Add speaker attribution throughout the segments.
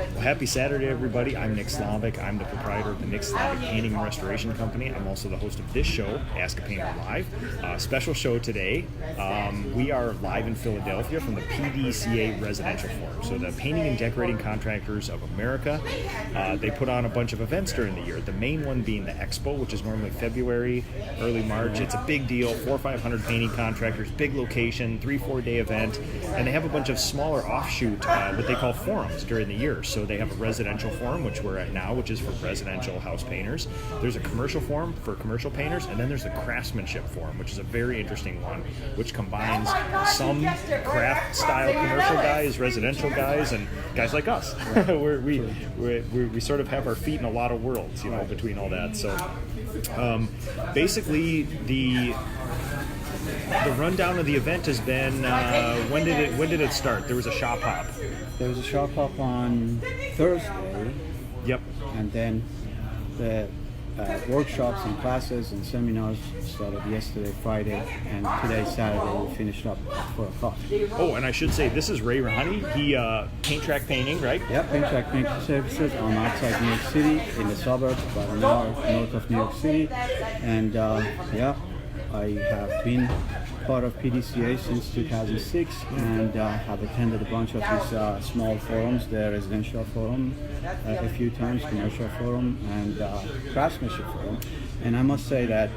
Speaker 1: Well, happy Saturday, everybody. I'm Nick Slavic. I'm the proprietor of the Nick Slavic Painting and Restoration Company. I'm also the host of this show, Ask a Painter Live. Special show today. We are live in Philadelphia from the PDCA Residential Forum. So the Painting and Decorating Contractors of America. They put on a bunch of events during the year. The main one being the Expo, which is normally February, early March. It's a big deal. 400 or 500 painting contractors, big location, 3-4 day event. And they have a bunch of smaller offshoot, what they call forums during the year. So they have a residential forum, which we're at now, which is for residential house painters. There's a commercial forum for commercial painters, and then there's the craftsmanship forum, which is a very interesting one, which combines some craft style commercial guys, residential guys, and guys like us. we sort of have our feet in a lot of worlds, you know, between all that. So basically the rundown of the event has been when did it start? There was a shop hop.
Speaker 2: There was a shop hop on Thursday.
Speaker 1: Yep.
Speaker 2: And then the workshops and classes and seminars started yesterday, Friday, and today, Saturday, we finished up at 4 o'clock.
Speaker 1: Oh, and I should say, this is Ray Rahani. He paint track painting, right?
Speaker 2: Yep, paint track painting services. I'm outside New York City, in the suburbs, about an hour north of New York City. And I have been part of PDCA since 2006 and have attended a bunch of these small forums, the residential forum a few times, commercial forum, and craftsmanship forum. And I must say that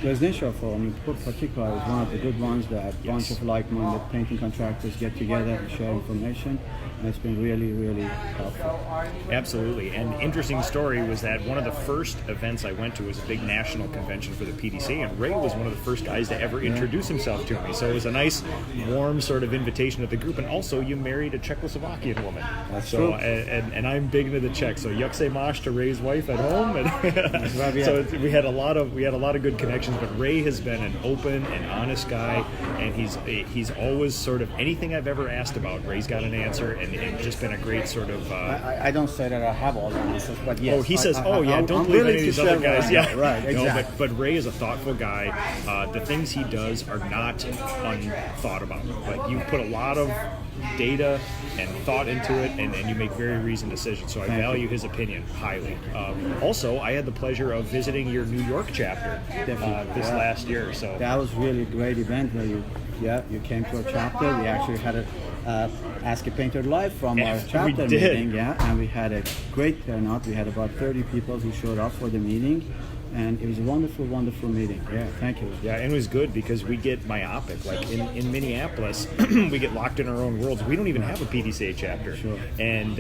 Speaker 2: residential forum in particular is one of the good ones that a bunch of like-minded painting contractors get together and share information. And it's been really, really helpful.
Speaker 1: Absolutely. And interesting story was that one of the first events I went to was a big national convention for the PDC, and Ray was one of the first guys to ever introduce himself to me. So it was a nice, warm sort of invitation to the group. And also, you married a Czechoslovakian woman.
Speaker 2: That's
Speaker 1: true.
Speaker 2: So,
Speaker 1: and I'm big into the Czech. So Yuxey Mash to Ray's wife at home, and so we had a lot of good connections. But Ray has been an open and honest guy, and he's always sort of anything I've ever asked about, Ray's got an answer, and just been a great sort of.
Speaker 2: I don't say that I have all the answers, but yes.
Speaker 1: Oh, he says, don't believe any of these other guys. Yeah, right, exactly. No, but Ray is a thoughtful guy. The things he does are not unthought about. Like, you put a lot of data and thought into it, and you make very reasoned decisions. So I value his opinion highly. Also, I had the pleasure of visiting your New York chapter this last year. So
Speaker 2: that was really a great event where you came to our chapter. We actually had a Ask a Painter Live from our chapter meeting, and we had a great turnout. We had about 30 people who showed up for the meeting, and it was a wonderful, wonderful meeting. Yeah, thank you.
Speaker 1: Yeah, and it was good because we get myopic. Like in Minneapolis, we get locked in our own worlds. We don't even have a PDCA chapter.
Speaker 2: Sure.
Speaker 1: And,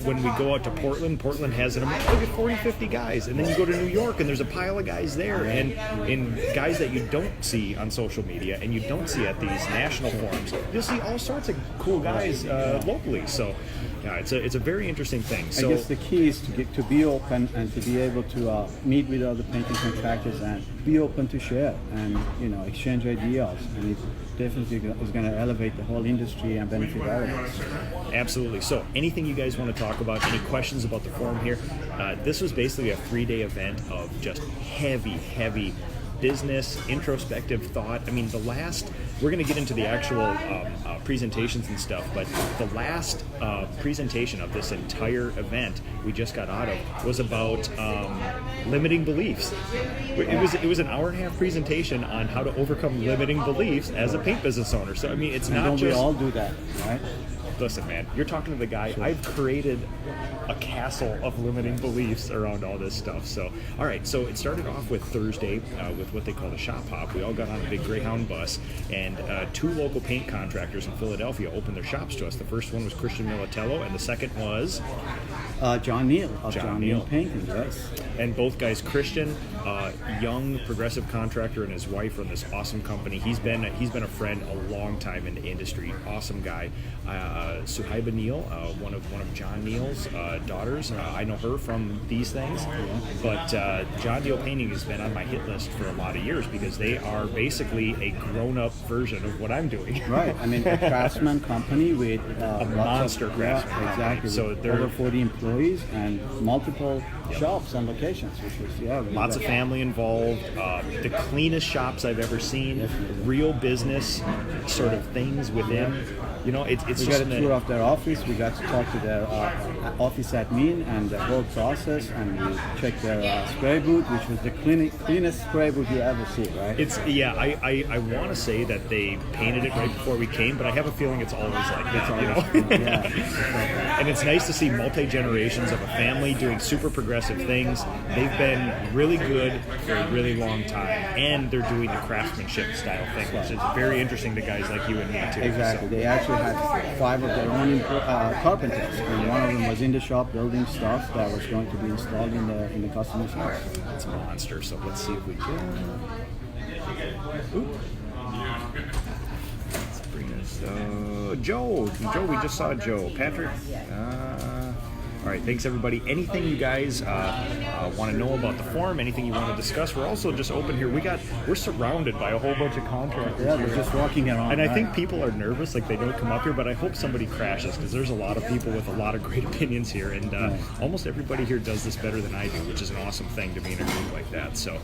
Speaker 1: when we go out to Portland has look at 40, 50 guys. And then you go to New York, and there's a pile of guys there. And guys that you don't see on social media and you don't see at these national forums. You'll see all sorts of cool guys locally. So, yeah, it's a very interesting thing. So,
Speaker 2: I guess the key is to be open and to be able to meet with other painting contractors and be open to share and exchange ideas, and it definitely is going to elevate the whole industry and benefit all of us.
Speaker 1: Absolutely. So anything you guys want to talk about, any questions about the forum here? This was basically a 3-day event of just heavy business, introspective thought. I mean, we're going to get into the actual presentations and stuff, but the last presentation of this entire event we just got out of was about limiting beliefs. It was an hour-and-a-half presentation on how to overcome limiting beliefs as a paint business owner. So, I mean, it's not just...
Speaker 2: we all do that, right?
Speaker 1: Listen, man, you're talking to the guy. Sure. I've created a castle of limiting beliefs around all this stuff. So, all right, so it started off with Thursday with what they call the shop hop. We all got on a big Greyhound bus, and 2 local paint contractors in Philadelphia opened their shops to us. The first one was Christian Militello, and the second was...
Speaker 2: John Neal of John Neal Painting, yes.
Speaker 1: And both guys, Christian, young progressive contractor, and his wife run this awesome company. He's been a friend a long time in the industry. Awesome guy. Suhaiba Neal, one of John Neal's daughters. I know her from these things, but John Neal Painting has been on my hit list for a lot of years because they are basically a grown-up version of what I'm doing.
Speaker 2: Right. I mean, a craftsman company with
Speaker 1: a monster craftsman.
Speaker 2: Exactly. So they're over 40 employees and multiple shops and locations, which is really
Speaker 1: lots of family involved. The cleanest shops I've ever seen. Real business sort of things within. You know, it's
Speaker 2: We
Speaker 1: just
Speaker 2: got a tour of their office. We got to talk to their office admin and the whole process, and we checked their spray booth, which was the cleanest spray booth you ever see, right?
Speaker 1: It's I want to say that they painted it right before we came, but I have a feeling it's always like that, you know.
Speaker 2: Yeah.
Speaker 1: And it's nice to see multi-generations of a family doing super progressive things. They've been really good for a really long time, and they're doing the craftsmanship style thing, which is very interesting to guys like you and me too.
Speaker 2: Exactly.
Speaker 1: So.
Speaker 2: They actually had 5 of their own carpenters, and one of them was in the shop building stuff that was going to be installed in the customer's house.
Speaker 1: It's a monster. So let's see if we can. Oop. Let's bring this. Joe, we just saw Joe. Patrick. All right, thanks everybody. Anything you guys want to know about the forum, anything you want to discuss, we're also just open here. We're surrounded by a whole bunch of contractors.
Speaker 2: Yeah, they're just walking around.
Speaker 1: And I think people are nervous, like they don't come up here, but I hope somebody crashes because there's a lot of people with a lot of great opinions here, and almost everybody here does this better than I do, which is an awesome thing to be in a group like that. So,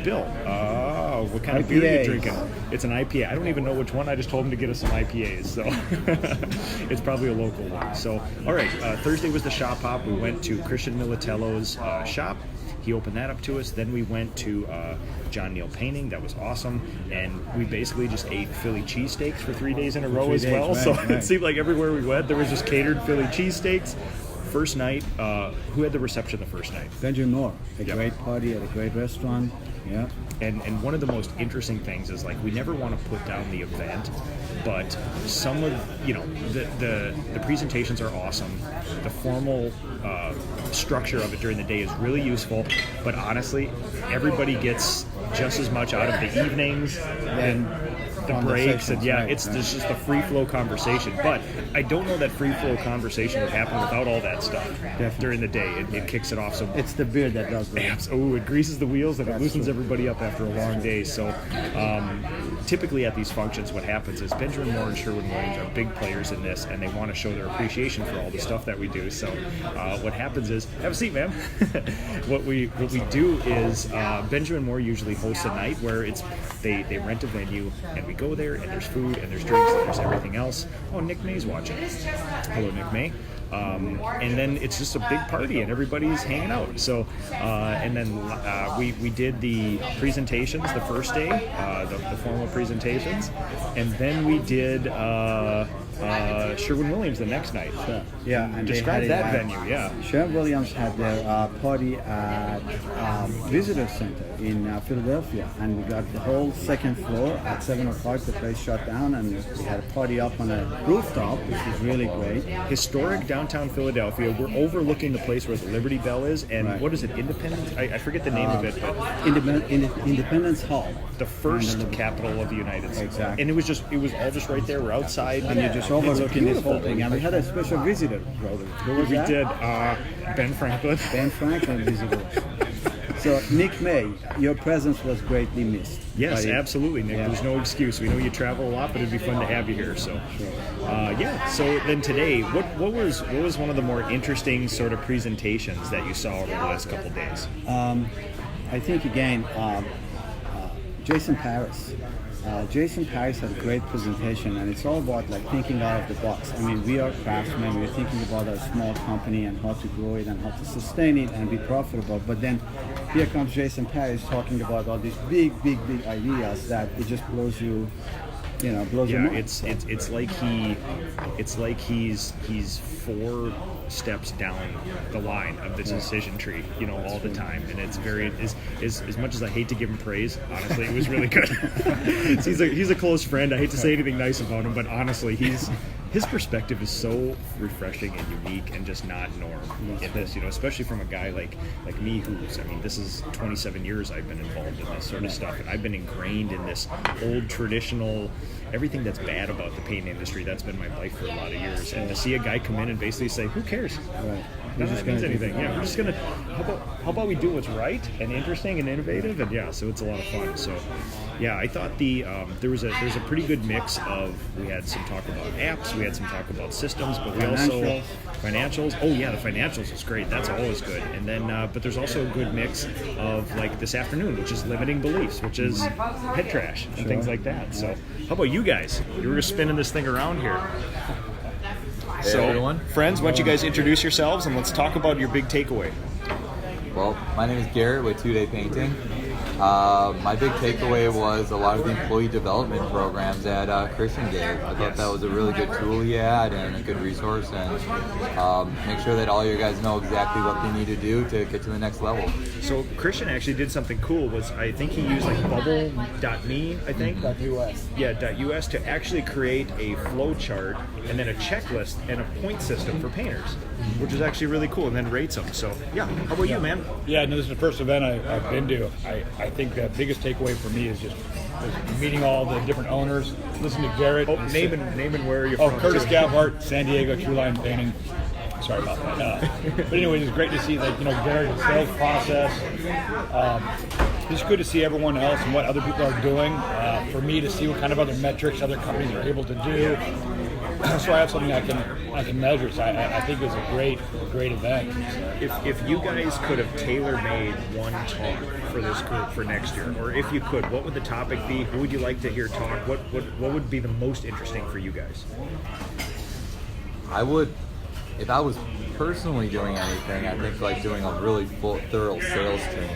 Speaker 1: Bill, what kind of beer are you drinking? It's an IPA. I don't even know which one. I just told him to get us some IPAs, so it's probably a local one. So, all right, Thursday was the shop hop. We went to Christian Militello's shop. He opened that up to us. Then we went to John Neal Painting. That was awesome. And we basically just ate Philly cheesesteaks for 3 days in a row as well. So it seemed like everywhere we went, there was just catered Philly cheesesteaks. First night, who had the reception the first night?
Speaker 2: Benjamin Moore. Great party at a great restaurant. Yeah.
Speaker 1: And one of the most interesting things is, like, we never want to put down the event, but some of, the presentations are awesome. The formal structure of it during the day is really useful, but honestly, everybody gets just as much out of the evenings and the breaks, and it's just a free flow conversation. But I don't know that free flow conversation would happen without all that stuff during the day. It kicks it off. So
Speaker 2: it's the beer that does that.
Speaker 1: It greases the wheels and it loosens everybody up after a long day. So typically at these functions, what happens is Benjamin Moore and Sherwin Williams are big players in this, and they want to show their appreciation for all the stuff that we do. So what happens is, have a seat, ma'am. What we do is Benjamin Moore usually hosts a night where they rent a venue, and we go there, and there's food, and there's drinks, and there's everything else. Oh, Nick May's watching. Hello, Nick May. And then it's just a big party, and everybody's hanging out. So, and then we did the presentations the first day, the formal presentations, and then we did Sherwin Williams the next night.
Speaker 2: Yeah, and
Speaker 1: describe that venue. Yeah,
Speaker 2: Sherwin Williams had their party at Visitor Center in Philadelphia, and we got the whole second floor at 7 o'clock. The place shut down, and we had a party up on a rooftop, which was really great.
Speaker 1: Historic downtown Philadelphia. We're overlooking the place where the Liberty Bell is, and what is it? Independence? I forget the name of it, but
Speaker 2: Independence Hall,
Speaker 1: the first capital of the United States.
Speaker 2: Exactly.
Speaker 1: And it was all just right there. We're outside,
Speaker 2: and you're just overlooking this whole thing. And we had a special visitor, brother. Who was that?
Speaker 1: We did Ben Franklin.
Speaker 2: Ben Franklin visited. So, Nick May, your presence was greatly missed.
Speaker 1: Yes, absolutely, Nick. There's no excuse. We know you travel a lot, but it'd be fun to have you here. So, So then today, what was one of the more interesting sort of presentations that you saw over the last couple of days?
Speaker 2: I think again, Jason Paris. Jason Paris had a great presentation, and it's all about like thinking out of the box. I mean, we are craftsmen. We're thinking about our small company and how to grow it and how to sustain it and be profitable. But then here comes Jason Paris talking about all these big ideas that it just blows you. Blows your mind.
Speaker 1: It's like he's 4 steps down the line of the decision tree, all the time, and it's very as much as I hate to give him praise, honestly, it was really good. he's a close friend. I hate to say anything nice about him, but honestly, his perspective is so refreshing and unique and just not norm in this, especially from a guy like me this is 27 years I've been involved in this sort of stuff, and I've been ingrained in this old traditional, everything that's bad about the paint industry. That's been my life for a lot of years, and to see a guy come in and basically say, who cares?
Speaker 2: Right.
Speaker 1: None of that means anything. We're just gonna. How about we do what's right and interesting and innovative, and so it's a lot of fun. So, I thought there was a pretty good mix of, we had some talk about apps, we had some talk about systems, but we also Financials. Oh yeah, the financials is great. That's always good. And then, but there's also a good mix of like this afternoon, which is limiting beliefs, which is head trash and things like that. So, how about you guys? You were just spinning this thing around here.
Speaker 3: Hey,
Speaker 1: So,
Speaker 3: everyone.
Speaker 1: friends, why don't you guys introduce yourselves and let's talk about your big takeaway.
Speaker 3: Well, my name is Garrett with 2-Day Painting. My big takeaway was a lot of the employee development programs that Christian gave. I thought that was a really good tool he had and a good resource, and make sure that all you guys know exactly what they need to do to get to the next level.
Speaker 1: So Christian actually did something cool. I think he used like bubble.me, I think.
Speaker 2: .us.
Speaker 1: Yeah, .us to actually create a flow chart and then a checklist and a point system for painters, which is actually really cool, and then rates them. So yeah, how about you, man?
Speaker 4: Yeah, no, this is the first event I've been to. I think the biggest takeaway for me is just meeting all the different owners, listening to Garrett.
Speaker 1: Name and where are you
Speaker 4: Oh,
Speaker 1: from?
Speaker 4: Curtis Gavhart, San Diego, True Line Painting. Sorry about that. But anyway, it's great to see Garrett's sales process. It's good to see everyone else and what other people are doing. For me to see what kind of other metrics other companies are able to do. So I have something I can measure. So I think it was a great event.
Speaker 1: If you guys could have tailor-made one talk for this group for next year, or if you could, what would the topic be? Who would you like to hear talk? What would be the most interesting for you guys?
Speaker 3: If I was personally doing anything, I think like doing a really thorough sales team,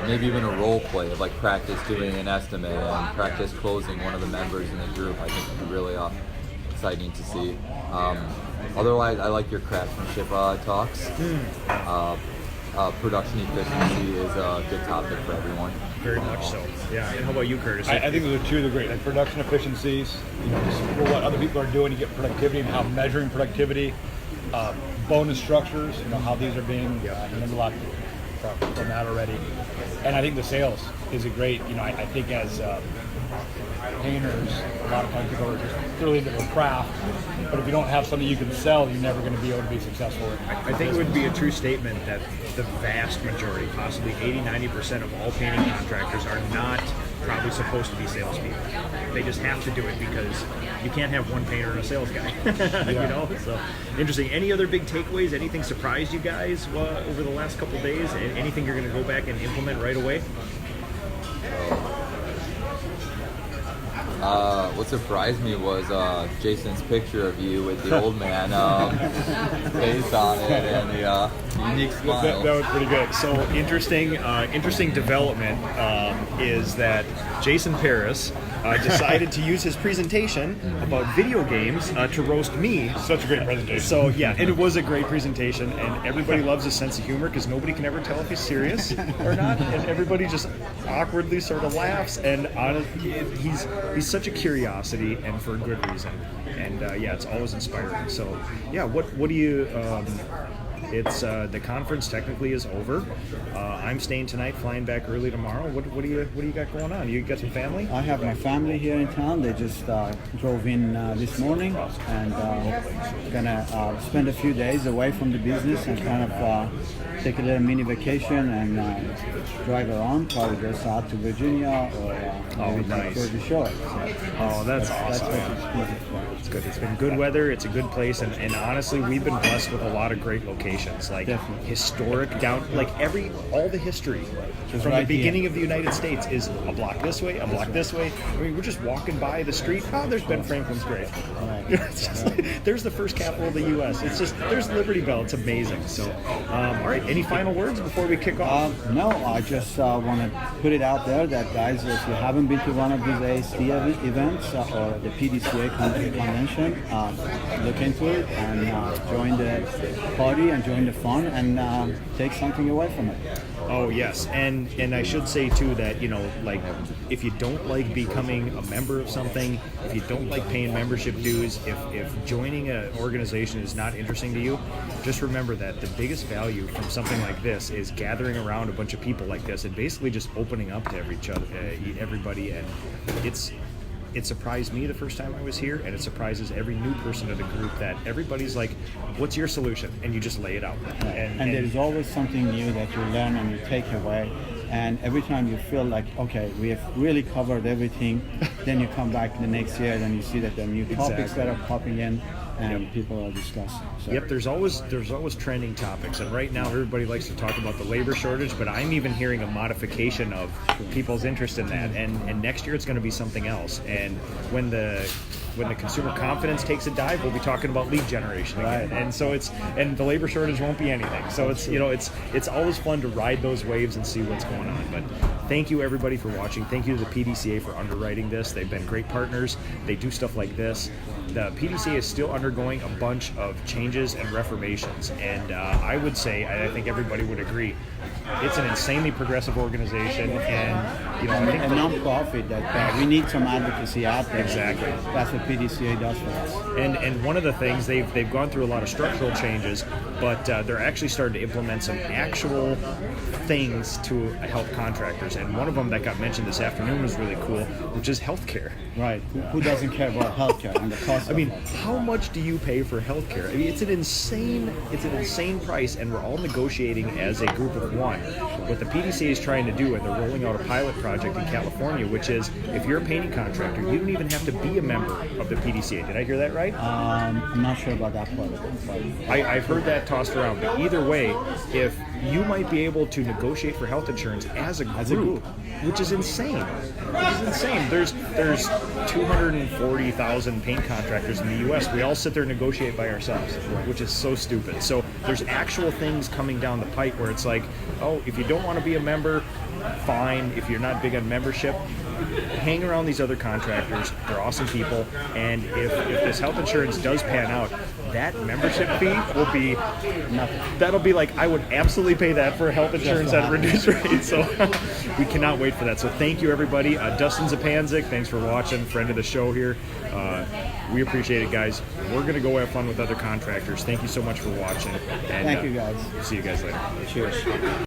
Speaker 3: maybe even a role play of like practice doing an estimate and practice closing one of the members in the group. I think would be really exciting to see. Otherwise, I like your craftsmanship talks. Production efficiency is a good topic for everyone.
Speaker 1: Very much so. Yeah. And how about you, Curtis?
Speaker 4: I think those are two of the great production efficiencies. Just what other people are doing to get productivity and how measuring productivity, bonus structures. How these are being. I learned a lot from that already. And I think the sales is a great. I think as painters, a lot of times people are just really into their craft. But if you don't have something you can sell, you're never going to be able to be successful.
Speaker 1: I think it would be a true statement that the vast majority, possibly 80-90% of all painting contractors are not probably supposed to be salespeople. They just have to do it because you can't have one painter and a sales guy. So interesting. Any other big takeaways? Anything surprised you guys over the last couple of days? Anything you're going to go back and implement right away?
Speaker 3: What surprised me was Jason's picture of you with the old man face on it and the unique smile.
Speaker 1: That was pretty good. So interesting development is that Jason Paris decided to use his presentation about video games to roast me.
Speaker 4: Such a great presentation.
Speaker 1: So yeah, and it was a great presentation, and everybody loves his sense of humor because nobody can ever tell if he's serious or not, and everybody just awkwardly sort of laughs. And he's such a curiosity, and for a good reason. And it's always inspiring. So yeah, what do you? It's the conference technically is over. I'm staying tonight, flying back early tomorrow. What do you got going on? You got some family?
Speaker 2: I have my family here in town. They just drove in this morning, and gonna spend a few days away from the business and kind of take a little mini vacation and drive around. Probably go south to Virginia or maybe
Speaker 1: nice.
Speaker 2: to the shore. So
Speaker 1: That's awesome.
Speaker 2: That's what it's planned for.
Speaker 1: It's good. It's been good weather. It's a good place, and honestly, we've been blessed with a lot of great locations, like
Speaker 2: Definitely.
Speaker 1: historic down, like all the history from
Speaker 2: right
Speaker 1: the beginning
Speaker 2: here.
Speaker 1: of the United States is a block this way, a block this way. I mean, we're just walking by the street. Oh, there's Ben Franklin's grave.
Speaker 2: Right.
Speaker 1: It's just like, there's the first capital of the U.S. It's just there's Liberty Bell. It's amazing. So, all right. Any final words before we kick off?
Speaker 2: No, I just want to put it out there that guys, if you haven't been to one of these ASD events or the PDCA convention, look into it and join the party and join the fun and take something away from it.
Speaker 1: Oh yes, and I should say too that like if you don't like becoming a member of something, if you don't like paying membership dues, if joining an organization is not interesting to you, just remember that the biggest value from something like this is gathering around a bunch of people like this and basically just opening up to everybody, and it surprised me the first time I was here, and it surprises every new person in the group that everybody's like, what's your solution? And you just lay it out.
Speaker 2: And there's always something new that you learn and you take away. And every time you feel like, okay, we have really covered everything, then you come back the next year and you see that there are new topics that are popping in. and people are discussing. So.
Speaker 1: Yep, there's always trending topics, and right now everybody likes to talk about the labor shortage, but I'm even hearing a modification of people's interest in that, and next year it's going to be something else. And when the consumer confidence takes a dive, we'll be talking about lead generation again.
Speaker 2: Right.
Speaker 1: And so the labor shortage won't be anything. So it's always fun to ride those waves and see what's going on. But thank you everybody for watching. Thank you to the PDCA for underwriting this. They've been great partners. They do stuff like this. The PDCA is still undergoing a bunch of changes and reformations, and I would say, I think everybody would agree, it's an insanely progressive organization, and I think
Speaker 2: a non-profit that we need some advocacy out there.
Speaker 1: Exactly.
Speaker 2: That's what PDCA does for us.
Speaker 1: And one of the things, they've gone through a lot of structural changes, but they're actually starting to implement some actual things to help contractors. And one of them that got mentioned this afternoon was really cool, which is healthcare.
Speaker 2: Right. Who doesn't care about healthcare and the cost?
Speaker 1: I mean, how much do you pay for healthcare? I mean, it's an insane price, and we're all negotiating as a group of one. What the PDCA is trying to do, and they're rolling out a pilot project in California, which is if you're a painting contractor, you don't even have to be a member of the PDCA. Did I hear that right?
Speaker 2: I'm not sure about that part of it.
Speaker 1: I've heard that tossed around, but either way, if you might be able to negotiate for health insurance as a group, which is insane. There's 240,000 paint contractors in the U.S. We all sit there and negotiate by ourselves, which is so stupid. So there's actual things coming down the pipe where it's like, oh, if you don't want to be a member, fine. If you're not big on membership, hang around these other contractors. They're awesome people, and if this health insurance does pan out, that membership fee will be nothing. That'll be like, I would absolutely pay that for health insurance at a reduced rate. So we cannot wait for that. So thank you, everybody. Dustin Zapanzik, thanks for watching, friend of the show here. We appreciate it, guys. We're going to go have fun with other contractors. Thank you so much for watching. And,
Speaker 2: Thank you, guys.
Speaker 1: See you guys later.
Speaker 2: Cheers.